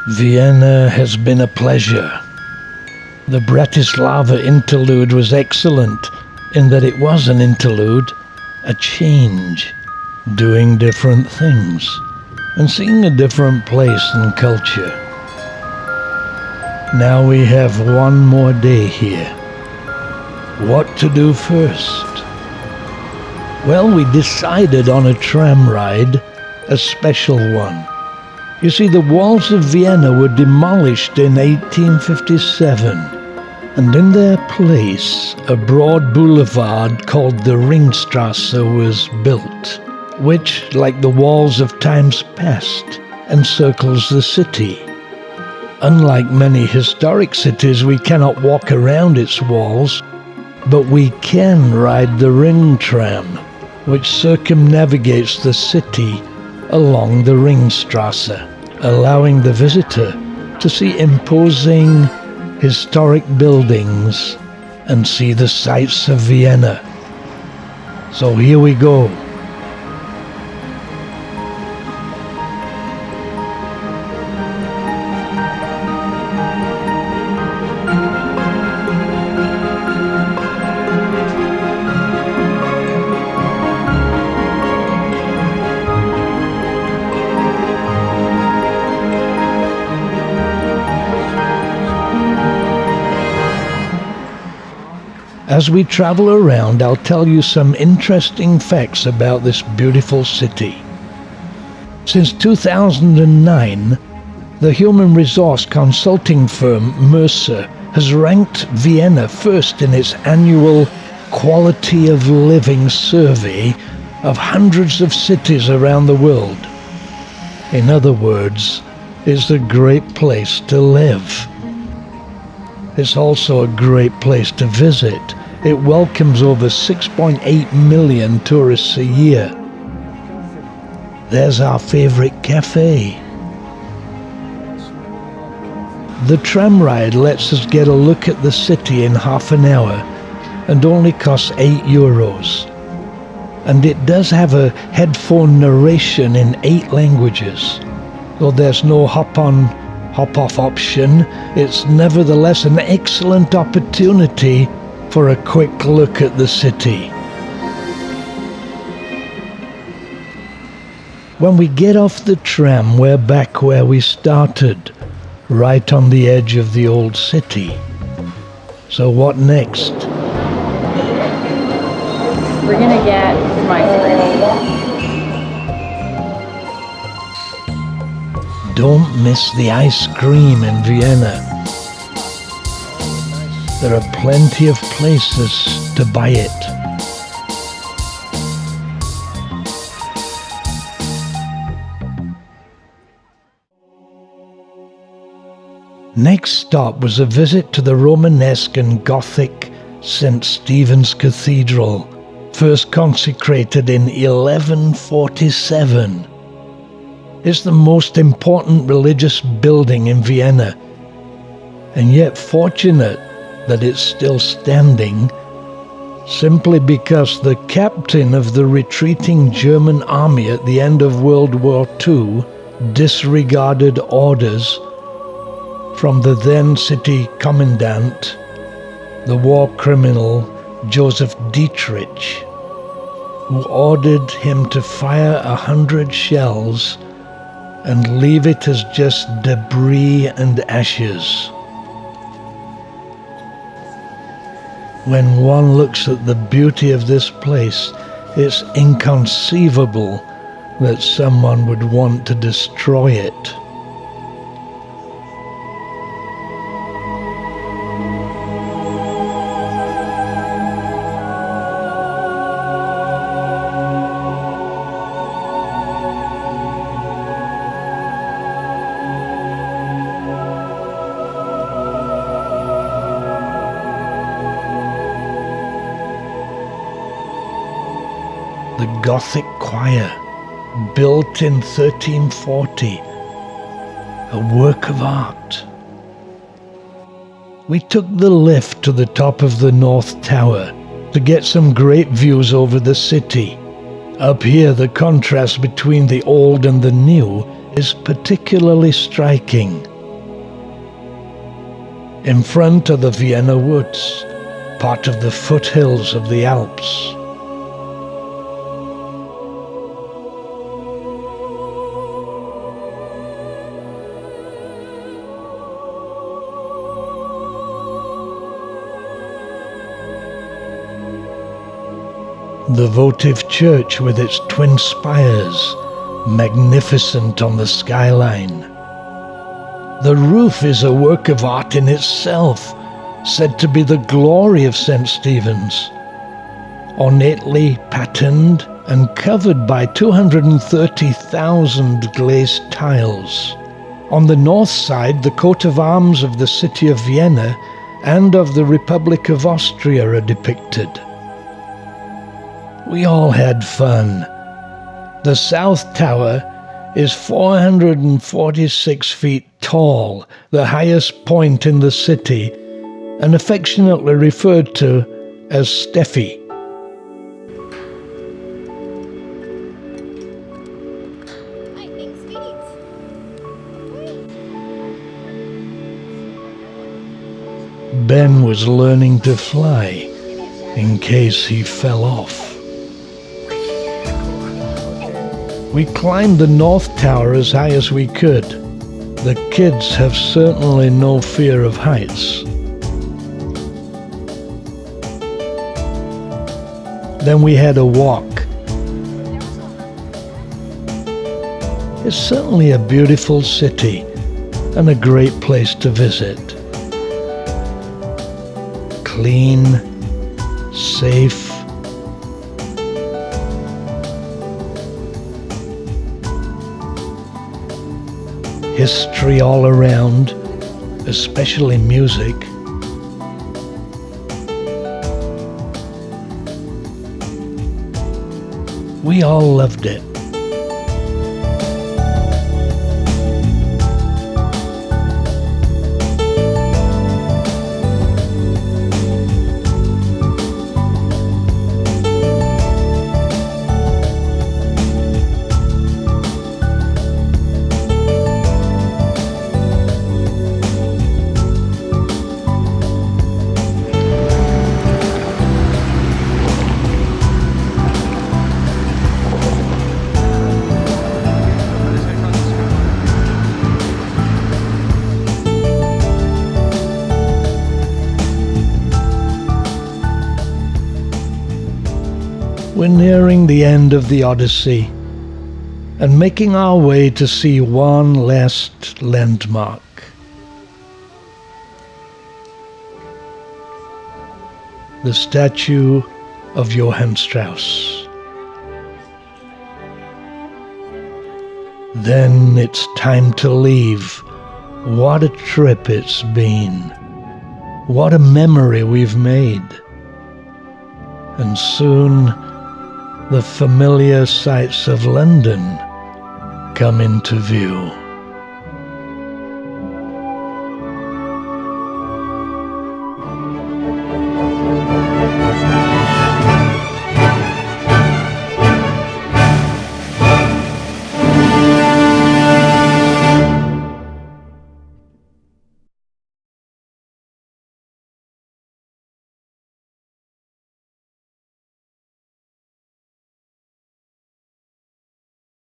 Vienna has been a pleasure. The Bratislava interlude was excellent in that it was an interlude, a change, doing different things, and seeing a different place and culture. Now we have one more day here. What to do first? Well, we decided on a tram ride, a special one. You see, the walls of Vienna were demolished in 1857, and in their place, a broad boulevard called the Ringstrasse was built, which, like the walls of times past, encircles the city. Unlike many historic cities, we cannot walk around its walls, but we can ride the Ring tram, which circumnavigates the city along the Ringstrasse, allowing the visitor to see imposing historic buildings and see the sights of Vienna. So here we go. As we travel around, I'll tell you some interesting facts about this beautiful city. Since 2009, the human resource consulting firm Mercer has ranked Vienna first in its annual Quality of Living survey of hundreds of cities around the world. In other words, it's a great place to live. It's also a great place to visit. It welcomes over 6.8 million tourists a year. There's our favorite cafe. The tram ride lets us get a look at the city in half an hour and only costs €8. And it does have a headphone narration in 8 languages. Though there's no hop-on, hop-off option, it's nevertheless an excellent opportunity for a quick look at the city. When we get off the tram, we're back where we started, right on the edge of the old city. So what next? We're gonna get some ice cream. Don't miss the ice cream in Vienna. There are plenty of places to buy it. Next stop was a visit to the Romanesque and Gothic St. Stephen's Cathedral, first consecrated in 1147. It's the most important religious building in Vienna, and yet fortunate that it's still standing, simply because the captain of the retreating German army at the end of World War II disregarded orders from the then city commandant, the war criminal Joseph Dietrich, who ordered him to fire 100 shells and leave it as just debris and ashes. When one looks at the beauty of this place, it's inconceivable that someone would want to destroy it. The Gothic choir, built in 1340, a work of art. We took the lift to the top of the North Tower to get some great views over the city. Up here, the contrast between the old and the new is particularly striking. In front are the Vienna woods, part of the foothills of the Alps. The votive church with its twin spires, magnificent on the skyline. The roof is a work of art in itself, said to be the glory of St. Stephen's. Ornately patterned and covered by 230,000 glazed tiles. On the north side, the coat of arms of the city of Vienna and of the Republic of Austria are depicted. We all had fun. The South Tower is 446 feet tall, the highest point in the city, and affectionately referred to as Steffi. Ben was learning to fly in case he fell off. We climbed the North Tower as high as we could. The kids have certainly no fear of heights. Then we had a walk. It's certainly a beautiful city and a great place to visit. Clean, safe, history all around, especially music. We all loved it. We're nearing the end of the Odyssey and making our way to see one last landmark. The statue of Johann Strauss. Then it's time to leave. What a trip it's been. What a memory we've made. And soon the familiar sights of London come into view.